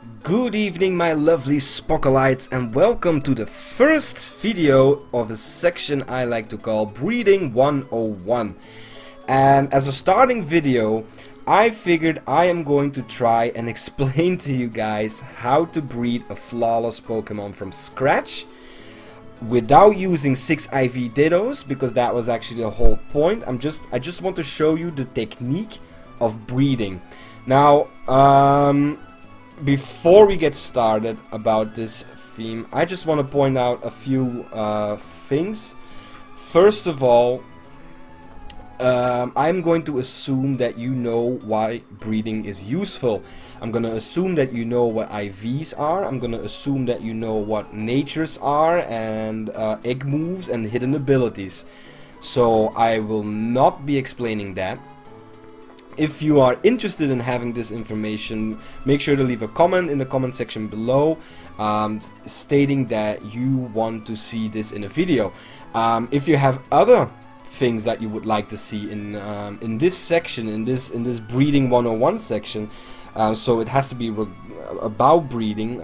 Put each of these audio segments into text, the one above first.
Good evening, my lovely Spockolites, and welcome to the first video of a section I like to call Breeding 101. And as a starting video, I figured I am going to try and explain to you guys how to breed a flawless Pokemon from scratch without using 6 IV Dittos, because that was actually the whole point. I just want to show you the technique of breeding. Now, before we get started about this theme, I just want to point out a few things. First of all, I'm going to assume that you know why breeding is useful. I'm going to assume that you know what IVs are. I'm going to assume that you know what natures are and egg moves and hidden abilities. So I will not be explaining that. If you are interested in having this information, make sure to leave a comment in the comment section below stating that you want to see this in a video. If you have other things that you would like to see in this section, in this Breeding 101 section, so it has to be about breeding,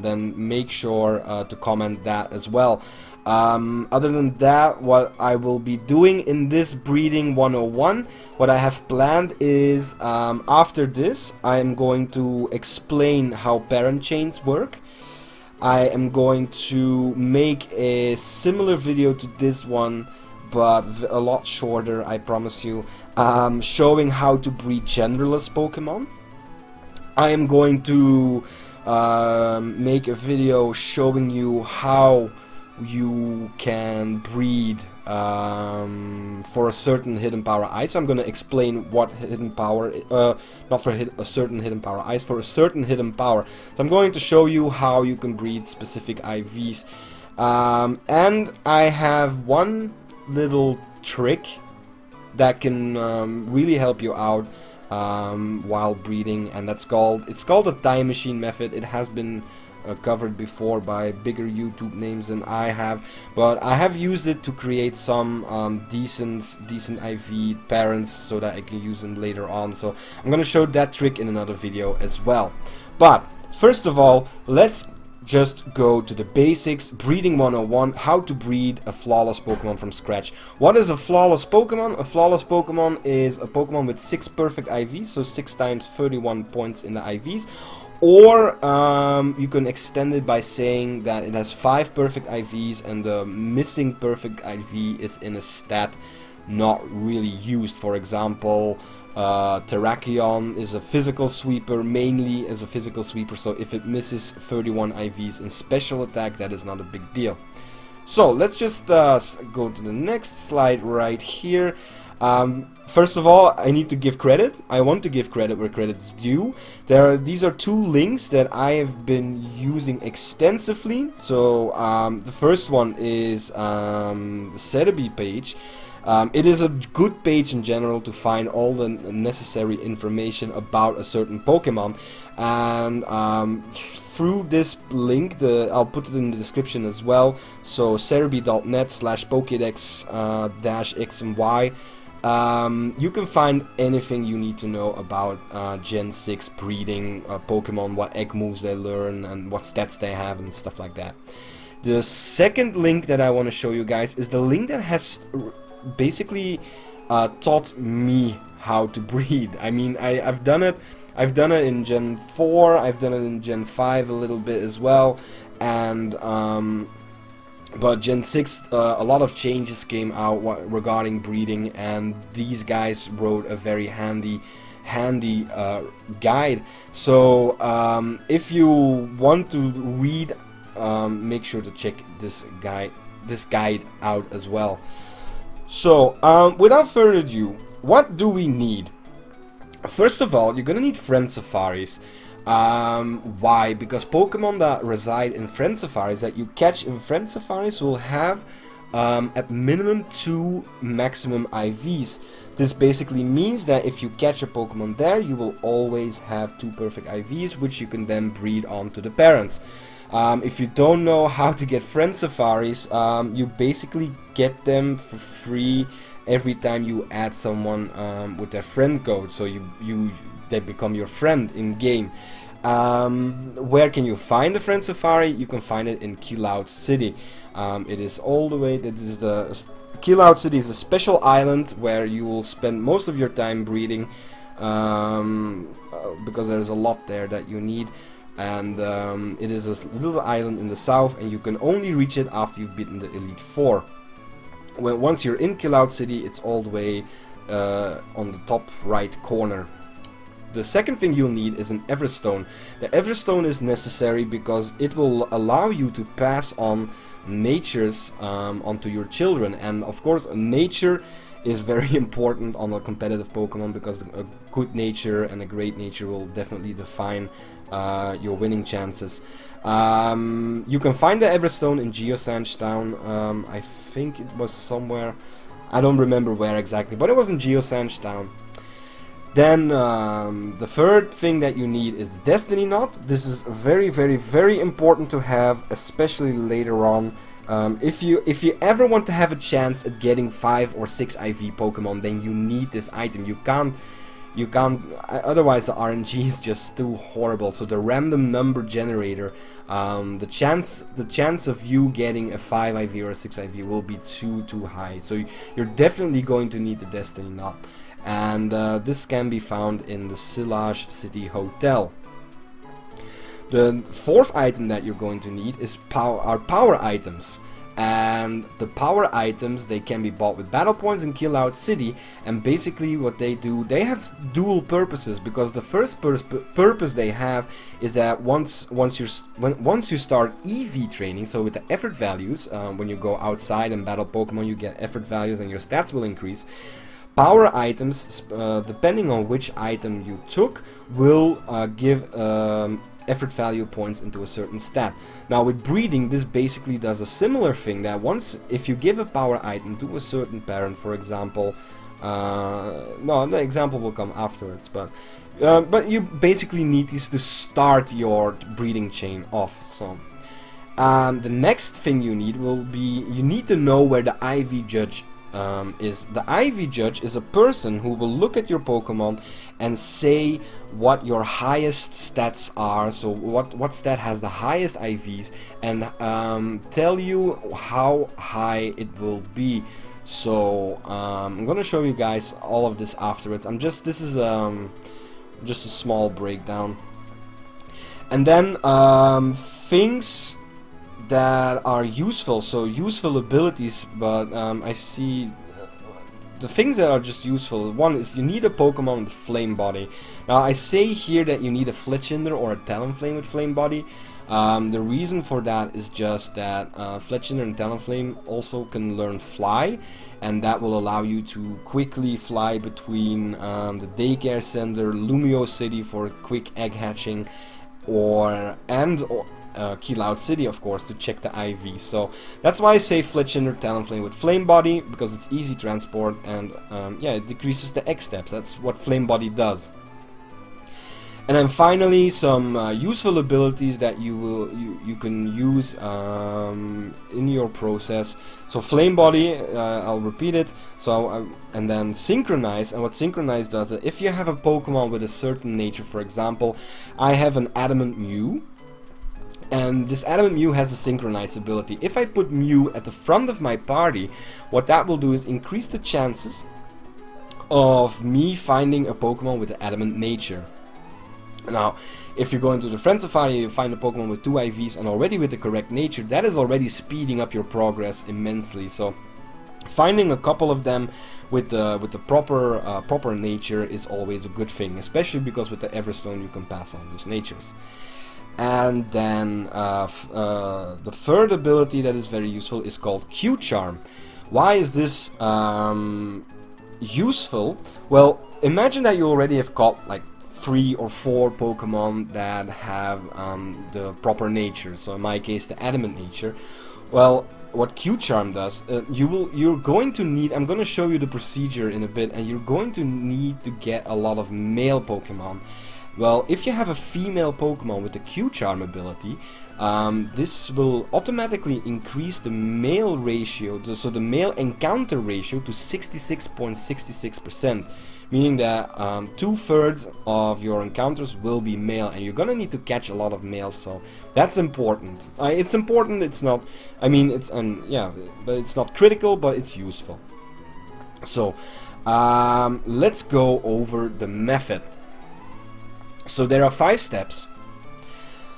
then make sure to comment that as well. Other than that, what I will be doing in this Breeding 101, what I have planned is, after this, I am going to explain how parent chains work. I am going to make a similar video to this one, but a lot shorter, I promise you, showing how to breed genderless Pokemon. I am going to make a video showing you how you can breed for a certain hidden power ice. So I'm going to explain what hidden power, not for a certain hidden power ice, for a certain hidden power. So I'm going to show you how you can breed specific IVs. And I have one little trick that can really help you out while breeding, and it's called a time machine method. It has been covered before by bigger YouTube names than I have, but I have used it to create some decent IV parents so that I can use them later on. So I'm gonna show that trick in another video as well. But first of all, let's just go to the basics. Breeding 101, how to breed a flawless Pokemon from scratch. What is a flawless Pokemon? A flawless Pokemon is a Pokemon with 6 perfect IVs, so 6 times 31 points in the IVs. Or you can extend it by saying that it has 5 perfect IVs and the missing perfect IV is in a stat not really used. For example, Terrakion is a physical sweeper, mainly as a physical sweeper, so if it misses 31 IVs in special attack, that is not a big deal. So let's just go to the next slide right here. First of all, I need to give credit. I want to give credit where credit is due. These are 2 links that I have been using extensively. So the first one is the Cerebi page. It is a good page in general to find all the necessary information about a certain Pokemon, and through this link, I'll put it in the description as well. So cerebi.net/pokédex-x and y. You can find anything you need to know about Gen 6 breeding Pokemon, what egg moves they learn and what stats they have and stuff like that. The second link that I want to show you guys is the link that has basically taught me how to breed. I mean, I've done it in Gen 4, I've done it in Gen 5 a little bit as well, and but Gen 6, a lot of changes came out regarding breeding, and these guys wrote a very handy guide. So if you want to read, make sure to check this guide out as well. So without further ado, what do we need? First of all, you're gonna need friend safaris. Why? Because Pokemon that reside in friend safaris, that you catch in friend safaris, will have at minimum 2 maximum IVs. This basically means that if you catch a Pokemon there, you will always have 2 perfect IVs, which you can then breed onto the parents. If you don't know how to get friend safaris, you basically get them for free every time you add someone with their friend code. So they become your friend in game. Where can you find the Friend Safari? You can find it in Cloud City. It is all the way, Cloud City is a special island where you will spend most of your time breeding, because there's a lot there that you need. And it is a little island in the south, and you can only reach it after you've beaten the Elite Four. Once you're in Cloud City, it's all the way on the top right corner. The second thing you'll need is an Everstone. The Everstone is necessary because it will allow you to pass on natures onto your children. And of course, nature is very important on a competitive Pokemon, because a good nature and a great nature will definitely define your winning chances. You can find the Everstone in Geosange Town. I think it was somewhere, I don't remember where exactly, but it was in Geosange Town. Then the third thing that you need is the Destiny Knot. This is very, very, very important to have, especially later on. If you ever want to have a chance at getting 5 or 6 IV Pokemon, then you need this item. You can't. Otherwise the RNG is just too horrible. So the random number generator, the chance of you getting a 5 IV or a 6 IV will be too high. So you're definitely going to need the Destiny Knot. And this can be found in the Silage City Hotel. The fourth item that you're going to need is power items. And the power items, they can be bought with battle points in Cloud City. And basically what they do, they have dual purposes, because the first purpose they have is that once you start EV training, so with the effort values, when you go outside and battle Pokemon, you get effort values and your stats will increase. Power items, depending on which item you took, will give effort value points into a certain stat. Now with breeding, this basically does a similar thing, that if you give a power item to a certain parent, for example, no, the example will come afterwards, but you basically need these to start your breeding chain off. So the next thing you need will be, you need to know where the IV Judge is. The IV Judge is a person who will look at your Pokemon and say what your highest stats are, so what stat has the highest IVs, and tell you how high it will be. So I'm gonna show you guys all of this afterwards. This is just a small breakdown. And then things that are useful, so useful abilities, but I see the things that are just useful. One is you need a Pokemon with Flame Body. Now I say here that you need a Fletchinder or a Talonflame with Flame Body. The reason for that is just that Fletchinder and Talonflame also can learn Fly, and that will allow you to quickly fly between the daycare center, Lumio City for quick egg hatching, and Cloud City, of course, to check the IV. So that's why I say Fletchinder, Talonflame with Flame Body, because it's easy transport, and yeah, it decreases the egg steps. That's what Flame Body does. And then finally, some useful abilities that you can use in your process. So Flame Body, I'll repeat it. So and then Synchronize, and what Synchronize does, if you have a Pokemon with a certain nature, for example, I have an Adamant Mew. And this Adamant Mew has a Synchronize ability. If I put Mew at the front of my party, what that will do is increase the chances of me finding a Pokemon with the Adamant nature. Now, if you go into the Friend Safari, you find a Pokemon with 2 IVs and already with the correct nature, that is already speeding up your progress immensely. So, finding a couple of them with the proper nature is always a good thing, especially because with the Everstone you can pass on those natures. And then the third ability that is very useful is called Q-Charm. Why is this useful? Well, imagine that you already have caught like 3 or 4 Pokemon that have the proper nature. So in my case, the Adamant nature. Well, what Q-Charm does, you're going to need, I'm going to show you the procedure in a bit, and you're going to need to get a lot of male Pokemon. Well, if you have a female Pokemon with the Q-Charm ability, this will automatically increase the male ratio, so the male encounter ratio, to 66.66%. meaning that 2/3 of your encounters will be male, and you're gonna need to catch a lot of males, so that's important. It's important, it's not, I mean, it's, yeah, but it's not critical, but it's useful. So, let's go over the method. So there are 5 steps.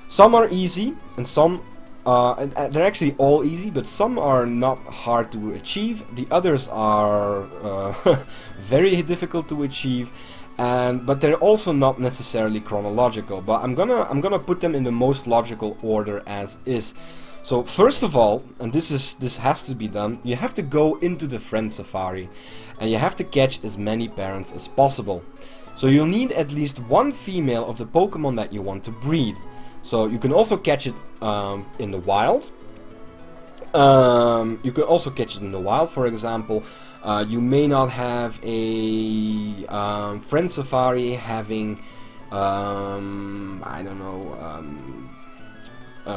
Some are easy, and some they're actually all easy, but some are not hard to achieve. The others are very difficult to achieve, but they're also not necessarily chronological. But I'm gonna put them in the most logical order as is. So first of all, and this has to be done, you have to go into the friend safari, and you have to catch as many parents as possible. So you'll need at least one female of the Pokemon that you want to breed. So you can also catch it in the wild. You can also catch it in the wild, for example. You may not have a friend safari having, I don't know,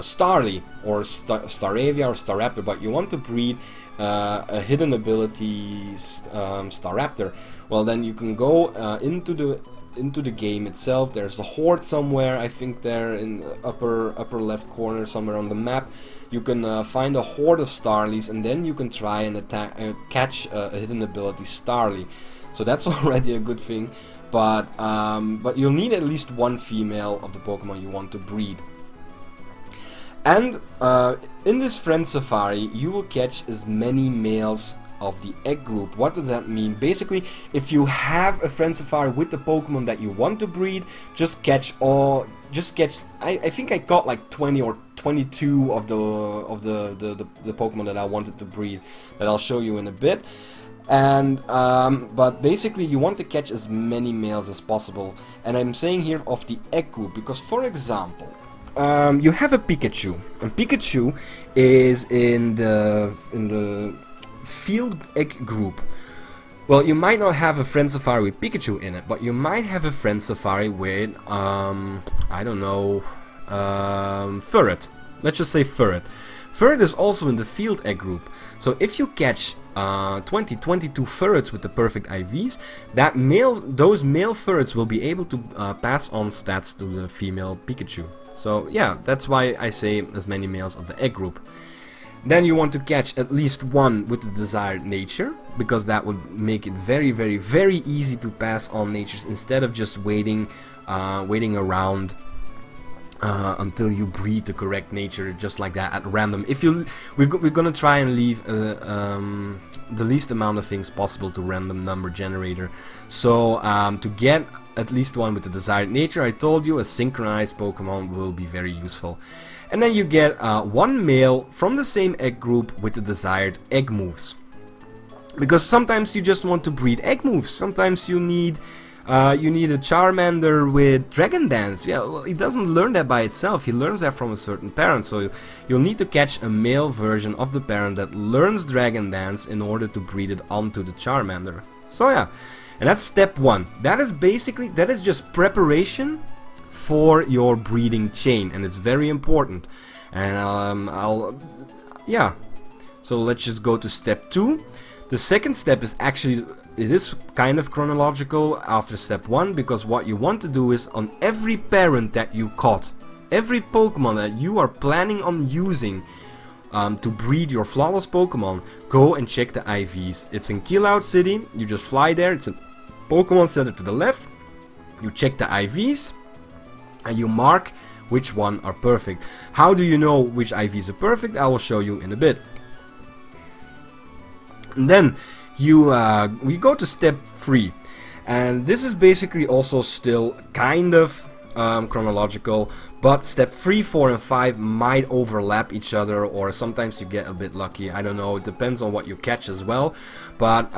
Starly or Staravia or Staraptor, but you want to breed a hidden ability Staraptor. Well, then you can go into the game itself. There's a horde somewhere, I think there in the upper left corner somewhere on the map. You can find a horde of Starlies, and then you can try and catch a hidden ability Starly. So that's already a good thing, but you'll need at least one female of the Pokemon you want to breed. And in this friend safari, you will catch as many males of the egg group. What does that mean? Basically, if you have a friend safari with the Pokemon that you want to breed, just catch all. I think I got like 20 or 22 of the Pokemon that I wanted to breed, that I'll show you in a bit. And but basically, you want to catch as many males as possible. And I'm saying here of the egg group because, for example, you have a Pikachu, and Pikachu is in the field egg group. Well, you might not have a friend safari with Pikachu in it, but you might have a friend safari with I don't know, Ferret. Let's just say Ferret. Ferret is also in the field egg group. So if you catch 22 ferrets with the perfect IVs, those male ferrets will be able to pass on stats to the female Pikachu. So yeah, that's why I say as many males of the egg group. Then you want to catch at least one with the desired nature, because that would make it very, very, very easy to pass on natures instead of just waiting around until you breed the correct nature just like that at random. We're gonna try and leave the least amount of things possible to random number generator. So to get at least one with the desired nature, I told you a synchronized Pokemon will be very useful. And then you get one male from the same egg group with the desired egg moves. Because sometimes you just want to breed egg moves. Sometimes you need a Charmander with Dragon Dance. Yeah, well, he doesn't learn that by itself. He learns that from a certain parent. So you'll need to catch a male version of the parent that learns Dragon Dance in order to breed it onto the Charmander. So yeah, and that's step 1. That is just preparation for your breeding chain, and it's very important. And yeah, so let's just go to step 2. The second step is actually, it is kind of chronological after step 1, because what you want to do is on every parent that you caught, every Pokemon that you are planning on using to breed your flawless Pokemon, go and check the IVs. It's in Killout City. You just fly there. It's a Pokemon Center to the left. You check the IVs and you mark which one are perfect. How do you know which IVs are perfect? I will show you in a bit. And then we go to step 3, and this is basically also still kind of chronological, but step 3, 4 and 5 might overlap each other, or sometimes you get a bit lucky. I don't know, it depends on what you catch as well. But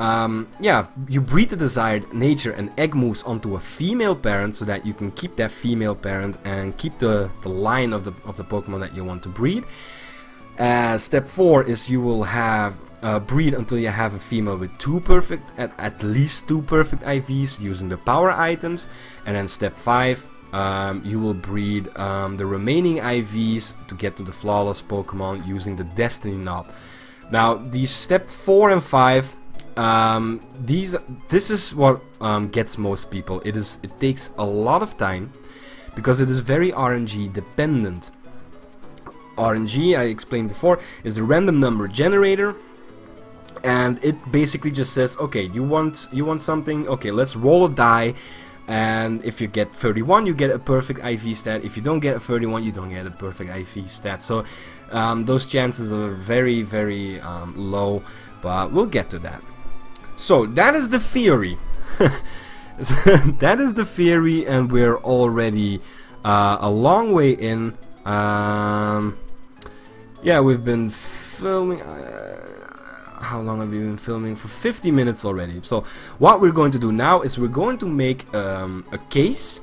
yeah, you breed the desired nature and egg moves onto a female parent so that you can keep that female parent and keep the line of the Pokemon that you want to breed. Step 4 is you will have breed until you have a female with at least two perfect IVs using the power items. And then step 5, you will breed the remaining IVs to get to the flawless Pokemon using the Destiny Knob. Now these step 4 and 5, this is what gets most people. It takes a lot of time because it is very RNG dependent. RNG, I explained before, is the random number generator, and it basically just says, okay, you want something, okay, let's roll a die, and if you get 31 you get a perfect IV stat. If you don't get a 31 you don't get a perfect IV stat. So those chances are very, very low, but we'll get to that. So that is the theory. That is the theory, and we're already a long way in. Yeah, we've been filming. How long have we been filming? For 50 minutes already. So what we're going to do now is we're going to make a case.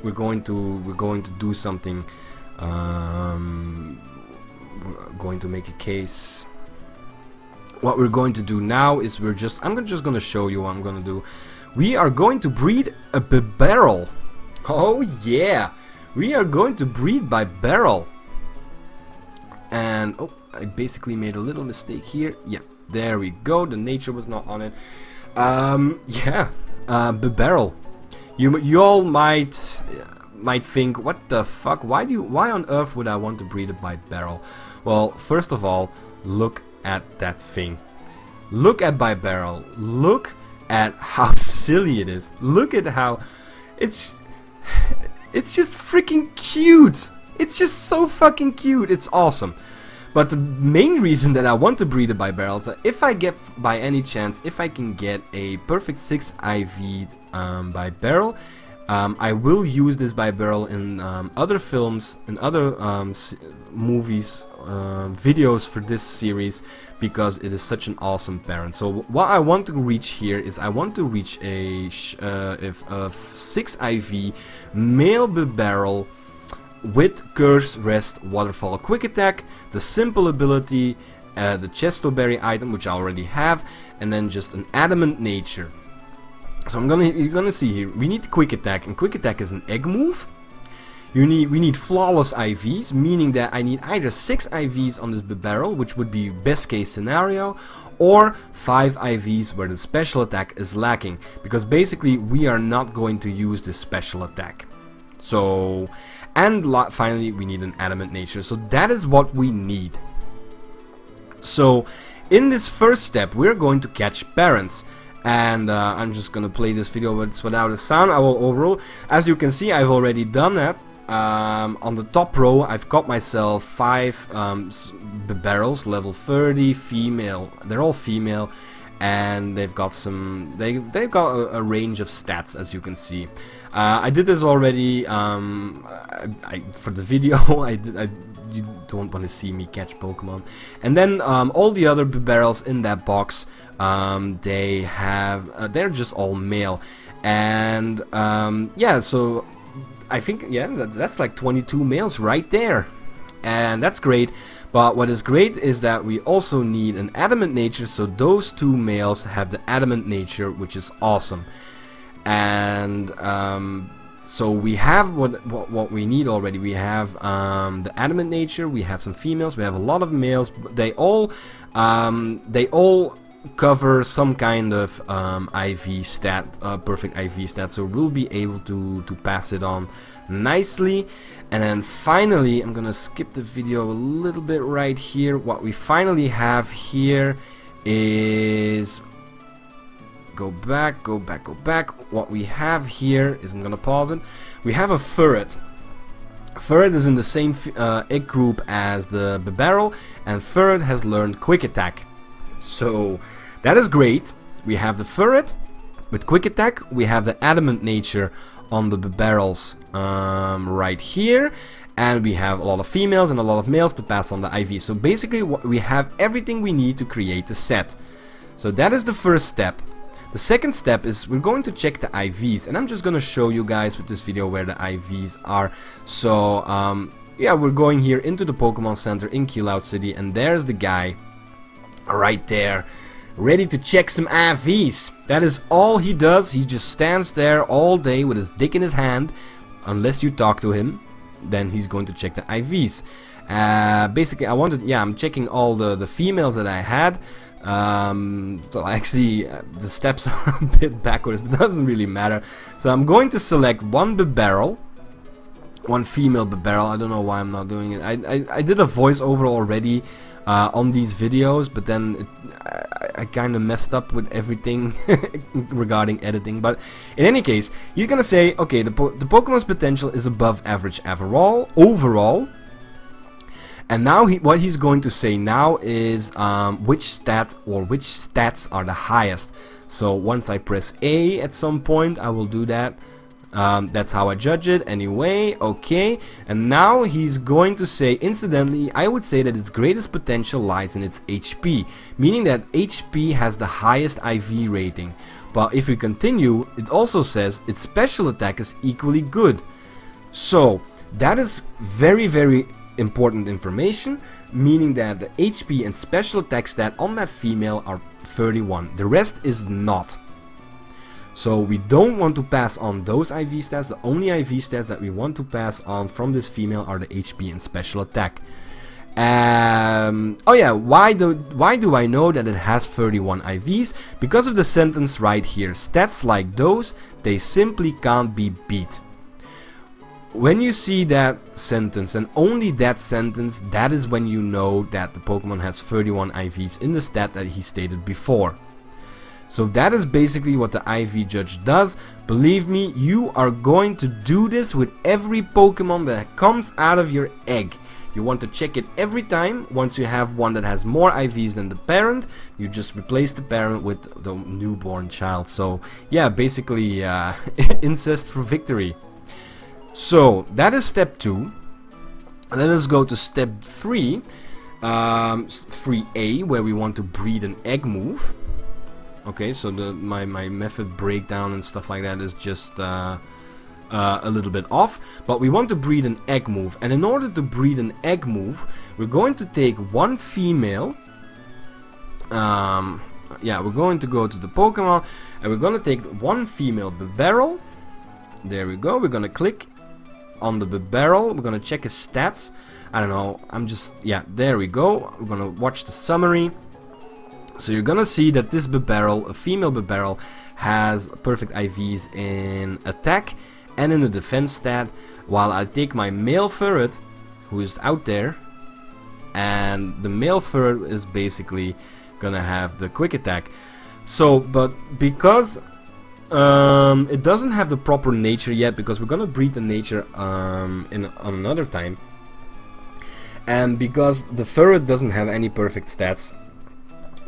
We're going to do something. We're going to make a case. What we're going to do now is I'm just going to show you what I'm going to do. We are going to breed a barrel. Oh yeah, we are going to breed by barrel. And oh, I basically made a little mistake here. Yeah, there we go. The nature was not on it. Yeah, barrel. You all might think, what the fuck? Why on earth would I want to breed it by barrel? Well, first of all, look at that thing. Look at by barrel. Look at how silly it is. Look at how it's just freaking cute. It's just so fucking cute. It's awesome. But the main reason that I want to breed it by barrels, that if I get, by any chance, if I can get a perfect 6 IV by barrel, I will use this by barrel in other films, in other movies, videos for this series, because it is such an awesome parent. So what I want to reach here is I want to reach a 6 IV male barrel with Curse, Rest, Waterfall, Quick Attack, the simple ability, the Chesto Berry item, which I already have, and then just an Adamant Nature. So you're gonna see here, we need Quick Attack, and Quick Attack is an egg move. We need Flawless IVs, meaning that I need either 6 IVs on this barrel, which would be best case scenario, or 5 IVs where the special attack is lacking, because basically we are not going to use this special attack. So, and finally we need an Adamant Nature. So that is what we need. So in this first step we're going to catch parents, and I'm just gonna play this video without a sound. I will overrule. As you can see, I've already done that. On the top row I've got myself 5 barrels, level 30, female. They're all female, and they've got some, they've got a range of stats, as you can see. I did this already for the video. You don't want to see me catch Pokemon. And then all the other barrels in that box, they're just all male. And yeah, so I think, yeah, that's like 22 males right there, and that's great. But what is great is that we also need an Adamant Nature, so those 2 males have the Adamant Nature, which is awesome. And so we have what we need already. We have the Adamant Nature, we have some females, we have a lot of males. They all cover some kind of IV stat, perfect IV stat, so we'll be able to pass it on nicely. And then finally, I'm gonna skip the video a little bit right here. What we finally have here is, go back. What we have here is, I'm gonna pause it. We have a Furret. Furret is in the same egg group as the barrel, and Furret has learned Quick Attack. So that is great. We have the Furret with Quick Attack. We have the Adamant Nature on the barrels right here, and we have a lot of females and a lot of males to pass on the IV. So basically we have everything we need to create the set. So that is the first step. The second step is we're going to check the IVs, and I'm just gonna show you guys with this video where the IVs are. So yeah, we're going here into the Pokemon Center in Cloud City, and there's the guy right there, ready to check some IVs. That is all he does. He just stands there all day with his dick in his hand. Unless you talk to him, then he's going to check the IVs. Basically, I'm checking all the females that I had. So actually the steps are a bit backwards, but it doesn't really matter. So I'm going to select one Bibarel, one female Bibarel. I don't know why I'm not doing it. I did a voiceover already on these videos, but then I kind of messed up with everything regarding editing. But in any case, he's gonna say, okay, the Pokemon's potential is above average overall. And now what he's going to say now is which stat or which stats are the highest. So once I press A at some point, I will do that. That's how I judge it anyway. Okay, and now he's going to say, incidentally, I would say that its greatest potential lies in its HP, meaning that HP has the highest IV rating. But if we continue, it also says its special attack is equally good. So that is very, very important information, meaning that the HP and special attack stat on that female are 31. The rest is not. So we don't want to pass on those IV stats. The only IV stats that we want to pass on from this female are the HP and special attack. Oh yeah, why do I know that it has 31 IVs? Because of the sentence right here. Stats like those, they simply can't be beat. When you see that sentence, and only that sentence, that is when you know that the Pokemon has 31 IVs in the stat that he stated before. So that is basically what the IV judge does. Believe me, you are going to do this with every Pokemon that comes out of your egg. You want to check it every time. Once you have one that has more IVs than the parent, you just replace the parent with the newborn child. So yeah, basically incest for victory. So that is step 2. Let us go to step 3, 3A, where we want to breed an egg move. Okay, so my method breakdown and stuff like that is just a little bit off, but we want to breed an egg move. And in order to breed an egg move, we're going to take one female. Yeah, we're going to go to the Pokemon, and we're going to take one female Bibarel. There we go. We're going to click on the Bibarel. We're going to check his stats. I don't know. Yeah, there we go. We're going to watch the summary. So you're gonna see that this Bibarel, a female Bibarel, has perfect IVs in attack and in the defense stat, while I take my male ferret, who is out there, and the male ferret is basically gonna have the quick attack. So, but because it doesn't have the proper nature yet, because we're gonna breed the nature on another time, and because the ferret doesn't have any perfect stats,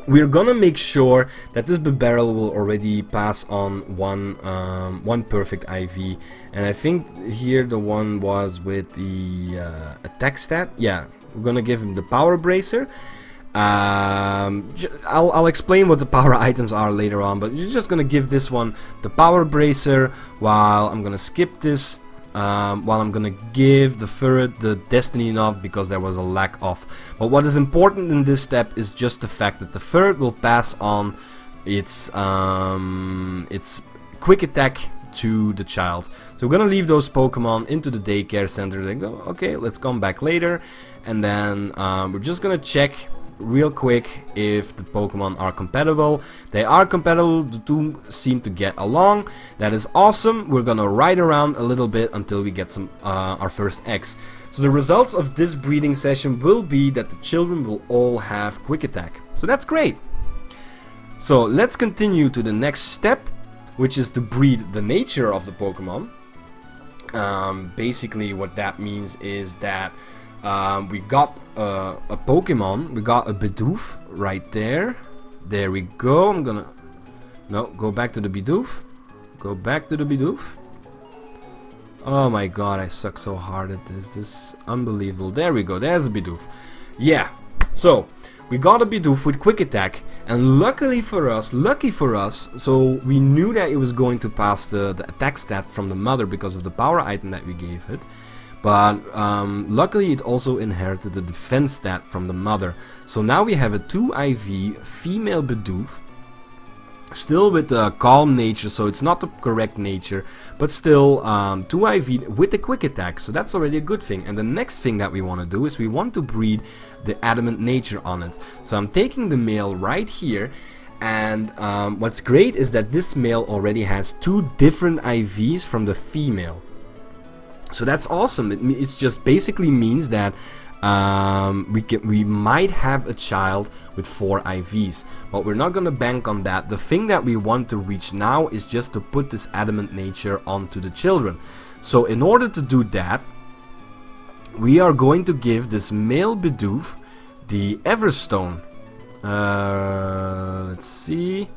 we're gonna make sure that this Bibarel will already pass on one perfect IV, and I think here the one was with the attack stat. Yeah, we're gonna give him the power bracer. I'll explain what the power items are later on, but you're just gonna give this one the power bracer, while I'm gonna skip this. While I'm gonna give the ferret the destiny knob, because there was a lack of. But what is important in this step is just the fact that the ferret will pass on its quick attack to the child. So we're gonna leave those Pokemon into the daycare center. They go, okay, let's come back later, and then we're just gonna check real quick if the Pokemon are compatible. They are compatible. The two seem to get along. That is awesome. We're gonna ride around a little bit until we get some our first eggs. So the results of this breeding session will be that the children will all have quick attack. So that's great. So let's continue to the next step, which is to breed the nature of the Pokemon. Basically what that means is that we got a Pokemon, we got a Bidoof right there. There we go. I'm gonna... No, go back to the Bidoof. Go back to the Bidoof. Oh my god, I suck so hard at this. This is unbelievable. There we go. There's a Bidoof. Yeah. So, we got a Bidoof with quick attack. And lucky for us, so we knew that it was going to pass the attack stat from the mother because of the power item that we gave it. But luckily it also inherited the defense stat from the mother. So now we have a 2 IV female Bidoof. Still with the calm nature, so it's not the correct nature, but still 2 IV with the quick attack, so that's already a good thing. And the next thing that we want to do is we want to breed the adamant nature on it. So I'm taking the male right here, and what's great is that this male already has 2 different IVs from the female. So that's awesome. It just basically means that we might have a child with 4 IVs, but we're not gonna bank on that. The thing that we want to reach now is just to put this adamant nature onto the children. So in order to do that, we are going to give this male Bidoof the Everstone. Let's see.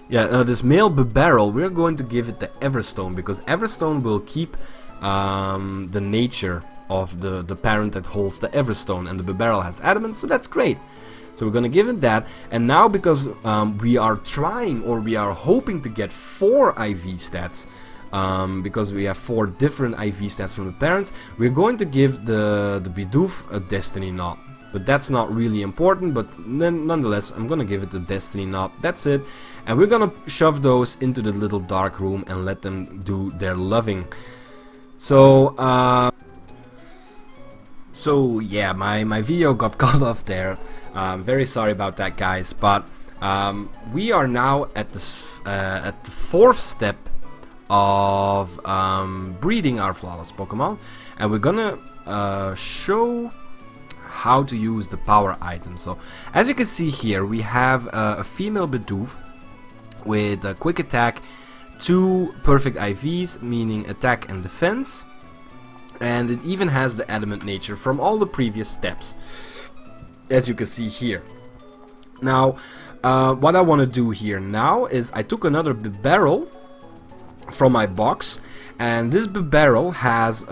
Yeah, this male Bibarel, we're going to give it the Everstone, because Everstone will keep the nature of the parent that holds the Everstone, and the Bibarel has adamant, so that's great. So we're gonna give it that, and now because we are trying, or we are hoping to get 4 IV stats, because we have 4 different IV stats from the parents, we're going to give the Bidoof a Destiny Knot. But that's not really important, but nonetheless, I'm gonna give it the Destiny Knot. That's it. And we're gonna shove those into the little dark room and let them do their loving. So, yeah, my video got cut off there. Very sorry about that, guys. But we are now at the 4th step of breeding our flawless Pokemon, and we're gonna show how to use the power item. So as you can see here, we have a female Bidoof with a quick attack, 2 perfect IVs, meaning attack and defense, and it even has the adamant nature from all the previous steps, as you can see here. Now what I want to do here now is I took another Bibarel from my box, and this Bibarel has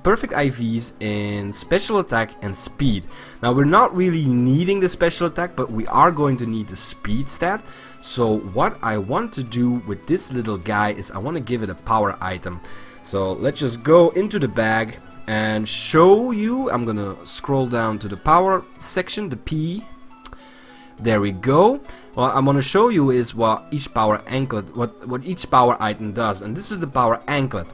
perfect IVs in special attack and speed. Now we're not really needing the special attack, but we are going to need the speed stat. So what I want to do with this little guy is I want to give it a power item. So let's just go into the bag and show you. I'm gonna scroll down to the power section, the P. There we go. What I'm gonna show you is what each power anklet, what each power item does, and this is the power anklet.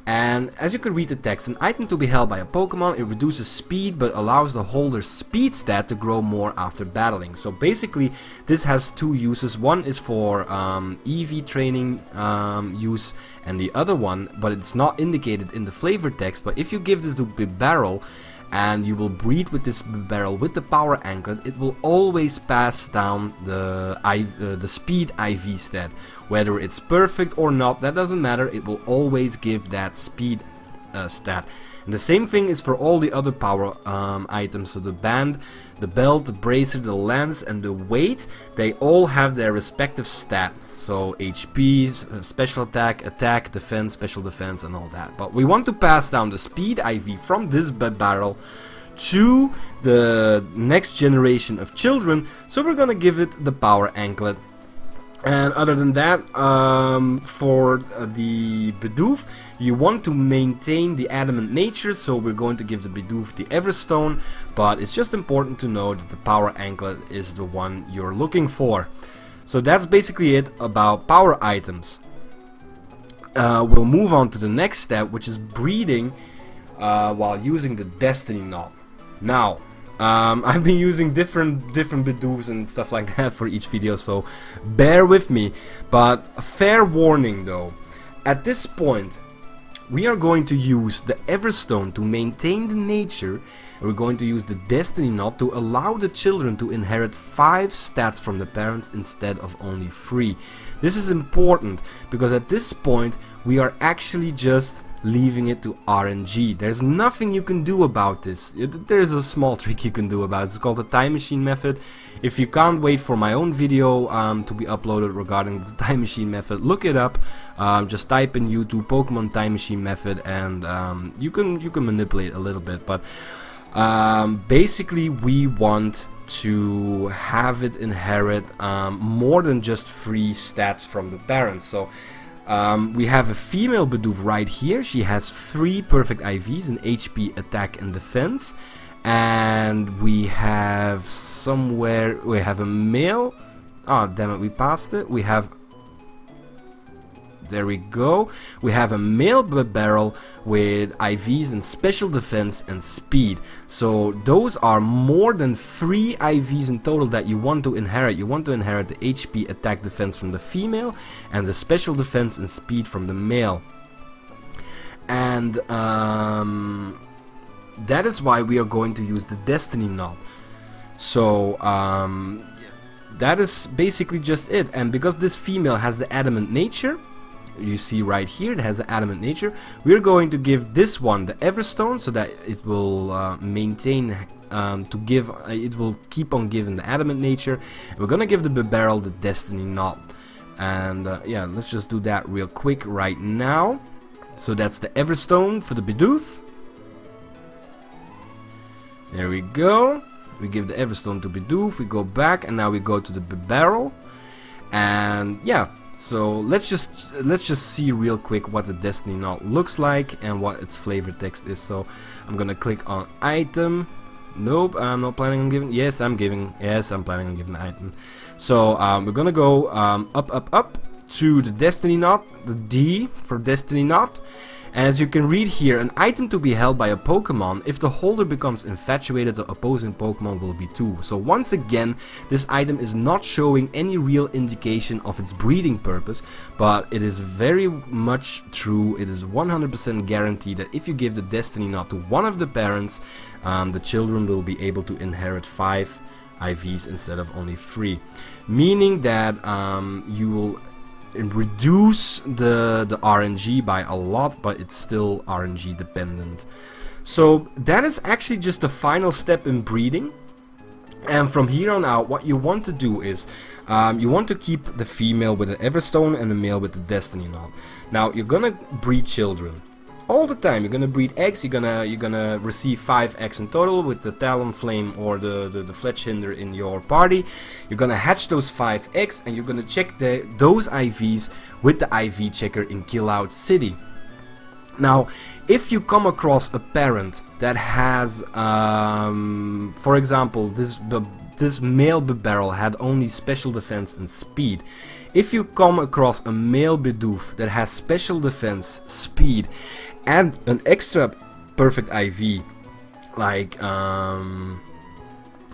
And as you can read the text, an item to be held by a Pokemon, it reduces speed but allows the holder's speed stat to grow more after battling. So basically this has 2 uses. One is for EV training use, and the other one, but it's not indicated in the flavor text, but if you give this to Bibarel and you will breed with this Bibarel with the power anklet, it will always pass down the speed IV stat. Whether it's perfect or not, that doesn't matter, it will always give that speed stat. And the same thing is for all the other power items. So the band, the belt, the bracer, the lance, and the weight, they all have their respective stat. So HP, special attack, attack, defense, special defense, and all that. But we want to pass down the speed IV from this Bibarel to the next generation of children, so we're gonna give it the power anklet. And other than that, for the Bidoof, you want to maintain the adamant nature, so we're going to give the Bidoof the Everstone, but it's just important to know that the power anklet is the one you're looking for. So that's basically it about power items. We'll move on to the next step, which is breeding while using the Destiny Knot. Now, I've been using different Bidoofs and stuff like that for each video, so bear with me. But a fair warning though, at this point we are going to use the Everstone to maintain the nature, and we're going to use the Destiny Knot to allow the children to inherit 5 stats from the parents instead of only 3. This is important because at this point we are actually just leaving it to RNG. There's nothing you can do about this. There's a small trick you can do about it. It's called the time machine method. If you can't wait for my own video to be uploaded regarding the time machine method, look it up. Just type in YouTube Pokemon time machine method, and you can manipulate a little bit. But basically we want to have it inherit more than just 3 stats from the parents. So we have a female Bidoof right here. She has 3 perfect IVs in HP, attack, and defense. And we have a male. Oh damn it, we passed it. We have There we go. We have a male barrel with IVs and special defense and speed. So those are more than 3 IVs in total that you want to inherit. You want to inherit the HP, attack, defense from the female and the special defense and speed from the male. And that is why we are going to use the Destiny Knob. So that is basically just it. And because this female has the adamant nature, you see right here, it has the adamant nature, we're going to give this one the Everstone so that it will maintain it will keep on giving the adamant nature. And we're gonna give the barrel the Destiny Knob. And yeah, let's just do that real quick right now. So that's the Everstone for the Bidoof. There we go. We give the Everstone to Bidoof, we go back, and now we go to the barrel. And yeah, so let's just see real quick what the Destiny Knob looks like and what its flavor text is. So I'm gonna click on item. Nope, I'm not planning on giving. Yes, I'm giving. Yes, I'm planning on giving an item. So we're gonna go up to the Destiny Knob, the D for Destiny Knob. And as you can read here, an item to be held by a Pokemon. If the holder becomes infatuated, the opposing Pokemon will be too. So once again, this item is not showing any real indication of its breeding purpose, but it is very much true. It is 100% guaranteed that if you give the Destiny Knob to one of the parents, the children will be able to inherit 5 IVs instead of only 3. Meaning that you will reduce the RNG by a lot, but it's still RNG dependent. So that is actually just the final step in breeding. And from here on out, what you want to do is you want to keep the female with the Everstone and the male with the Destiny Knob. Now you're gonna breed children all the time. You're gonna breed eggs. You're gonna receive 5 eggs in total with the Talonflame or the Fletch Hinder in your party. You're gonna hatch those 5 eggs and you're gonna check those IVs with the IV checker in Killout City. Now, if you come across a parent that has, for example, this male barrel had only special defense and speed. If you come across a male Bidoof that has special defense, speed, and an extra perfect IV, like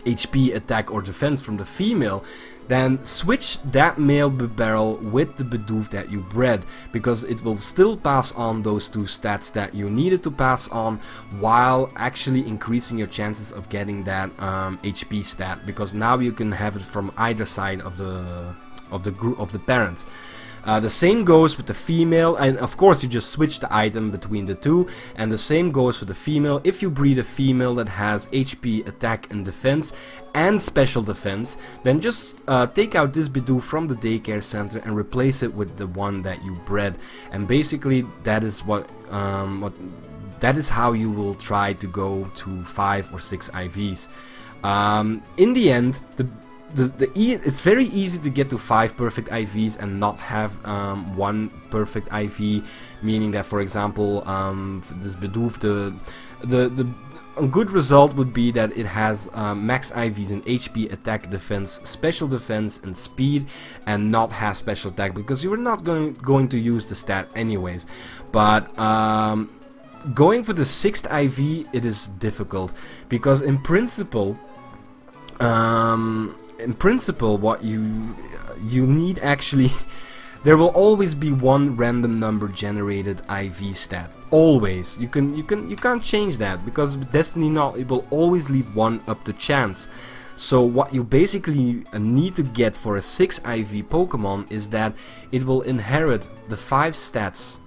HP, attack, or defense from the female, then switch that male barrel with the Bidoof that you bred, because it will still pass on those 2 stats that you needed to pass on, while actually increasing your chances of getting that HP stat, because now you can have it from either side of the group of the parents. The same goes with the female, and of course you just switch the item between the 2, and the same goes for the female. If you breed a female that has HP, attack and defense and special defense, then just take out this Bidoof from the daycare center and replace it with the one that you bred. And basically that is that is how you will try to go to 5 or 6 IVs. In the end, it's very easy to get to 5 perfect IVs and not have 1 perfect IV, meaning that, for example, this Bidoof, a good result would be that it has max IVs in HP, attack, defense, special defense and speed, and not have special attack, because you are not going to use the stat anyways. But going for the 6th IV, it is difficult, because in principle what you need actually there will always be 1 random number generated IV stat. Always. You can't change that, because with Destiny Knob it will always leave 1 up to chance. So what you basically need to get for a 6 IV Pokemon is that it will inherit the 5 stats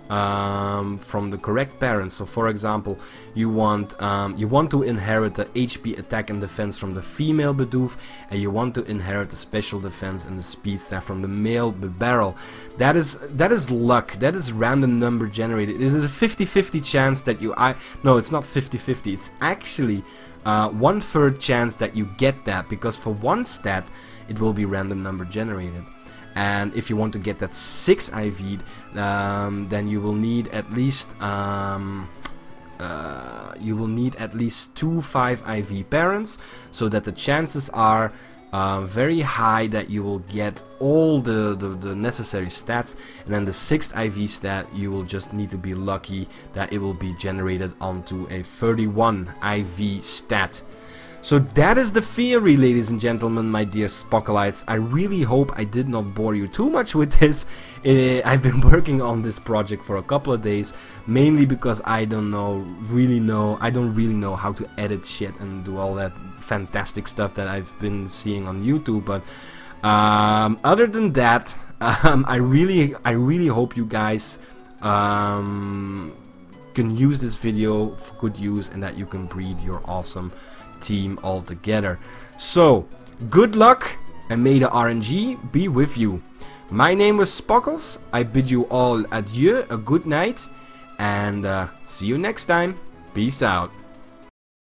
from the correct parents. So for example, you want to inherit the HP, attack and defense from the female Bidoof, and you want to inherit the special defense and the speed stat from the male barrel. That is luck. That is random number generated. It is a 50-50 chance that no, it's not 50-50. It's actually 1/3 chance that you get that, because for 1 stat it will be random number generated. And if you want to get that 6 IV, then you will need at least 2 5 IV parents, so that the chances are very high that you will get all the necessary stats, and then the 6th IV stat you will just need to be lucky that it will be generated onto a 31 IV stat. So that is the theory, ladies and gentlemen, my dear Spockalites. I really hope I did not bore you too much with this. I've been working on this project for a couple of days, mainly because I don't really know how to edit shit and do all that fantastic stuff that I've been seeing on YouTube. But other than that, I really hope you guys can use this video for good use, and that you can breed your awesome team all together. So good luck, and may the RNG be with you. My name was Spockles. I bid you all adieu, a good night, and see you next time. Peace out.